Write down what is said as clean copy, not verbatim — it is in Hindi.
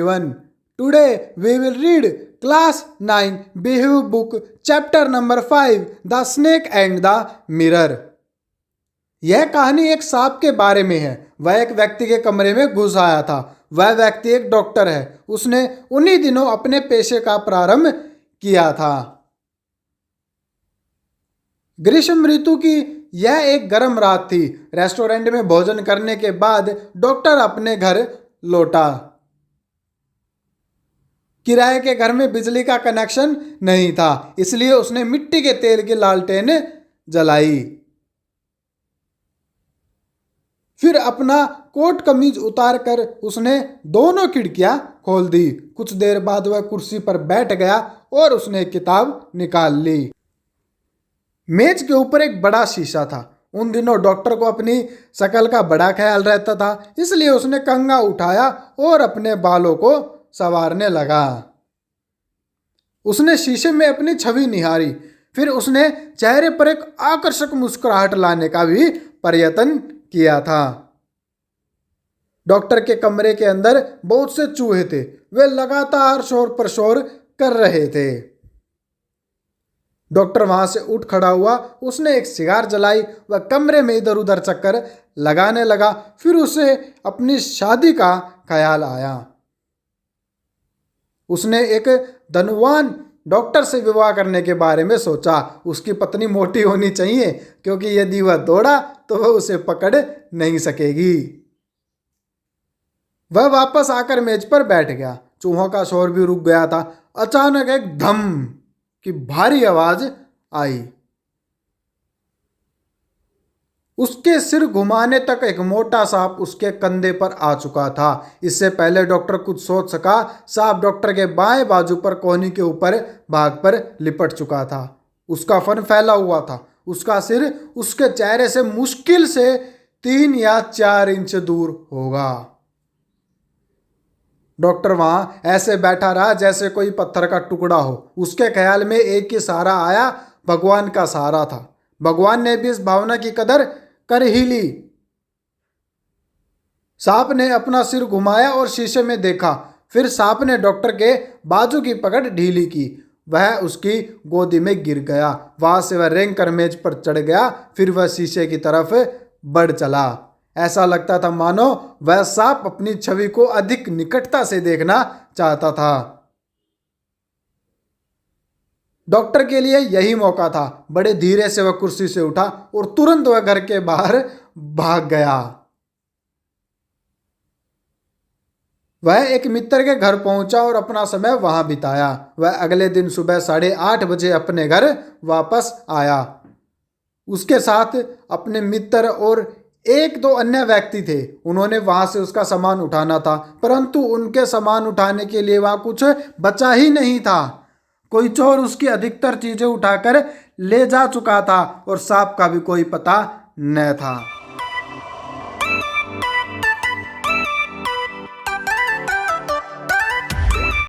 everyone. Today we will read class 9 Behave book chapter number 5 The Snake and the Mirror. यह कहानी एक सांप के बारे में है। वह एक व्यक्ति के कमरे में घुस आया था। वह व्यक्ति एक डॉक्टर है। उसने उन्हीं दिनों अपने पेशे का प्रारंभ किया था। ग्रीष्म ऋतु की यह एक गर्म रात थी। रेस्टोरेंट में भोजन करने के बाद डॉक्टर अपने घर लौटा। किराए के घर में बिजली का कनेक्शन नहीं था, इसलिए उसने मिट्टी के तेल की लालटेन जलाई। फिर अपना कोट कमीज उतार कर उसने दोनों खिड़कियां खोल दी। कुछ देर बाद वह कुर्सी पर बैठ गया और उसने किताब निकाल ली। मेज के ऊपर एक बड़ा शीशा था। उन दिनों डॉक्टर को अपनी शक्ल का बड़ा ख्याल रहता था, इसलिए उसने कंघा उठाया और अपने बालों को संवारने लगा। उसने शीशे में अपनी छवि निहारी। फिर उसने चेहरे पर एक आकर्षक मुस्कुराहट लाने का भी प्रयत्न किया था। डॉक्टर के कमरे के अंदर बहुत से चूहे थे। वे लगातार शोर पर शोर कर रहे थे। डॉक्टर वहां से उठ खड़ा हुआ। उसने एक सिगार जलाई। वह कमरे में इधर उधर चक्कर लगाने लगा। फिर उसे अपनी शादी का ख्याल आया। उसने एक धनवान डॉक्टर से विवाह करने के बारे में सोचा। उसकी पत्नी मोटी होनी चाहिए, क्योंकि यदि वह दौड़ा तो वह उसे पकड़ नहीं सकेगी। वह वापस आकर मेज पर बैठ गया। चूहों का शोर भी रुक गया था। अचानक एक धम की भारी आवाज आई। उसके सिर घुमाने तक एक मोटा सांप उसके कंधे पर आ चुका था। इससे पहले डॉक्टर कुछ सोच सका, सांप डॉक्टर के बाएं बाजू पर कोहनी के ऊपर भाग पर लिपट चुका था। उसका फन फैला हुआ था। उसका सिर उसके चेहरे से मुश्किल से 3 या 4 इंच दूर होगा। डॉक्टर वहां ऐसे बैठा रहा जैसे कोई पत्थर का टुकड़ा हो। उसके ख्याल में एक ही सहारा आया, भगवान का सहारा था। भगवान ने भी इस भावना की कदर कर ही ली। सांप ने अपना सिर घुमाया और शीशे में देखा। फिर सांप ने डॉक्टर के बाजू की पकड़ ढीली की। वह उसकी गोदी में गिर गया। वहां से वह रेंग कर मेज पर चढ़ गया। फिर वह शीशे की तरफ बढ़ चला। ऐसा लगता था मानो वह सांप अपनी छवि को अधिक निकटता से देखना चाहता था। डॉक्टर के लिए यही मौका था। बड़े धीरे से वह कुर्सी से उठा और तुरंत वह घर के बाहर भाग गया। वह एक मित्र के घर पहुंचा और अपना समय वहां बिताया। वह अगले दिन सुबह 8:30 बजे अपने घर वापस आया। उसके साथ अपने मित्र और 1-2 अन्य व्यक्ति थे। उन्होंने वहां से उसका सामान उठाना था, परंतु उनके सामान उठाने के लिए वहां कुछ बचा ही नहीं था। कोई चोर उसकी अधिकतर चीजें उठाकर ले जा चुका था और सांप का भी कोई पता न था।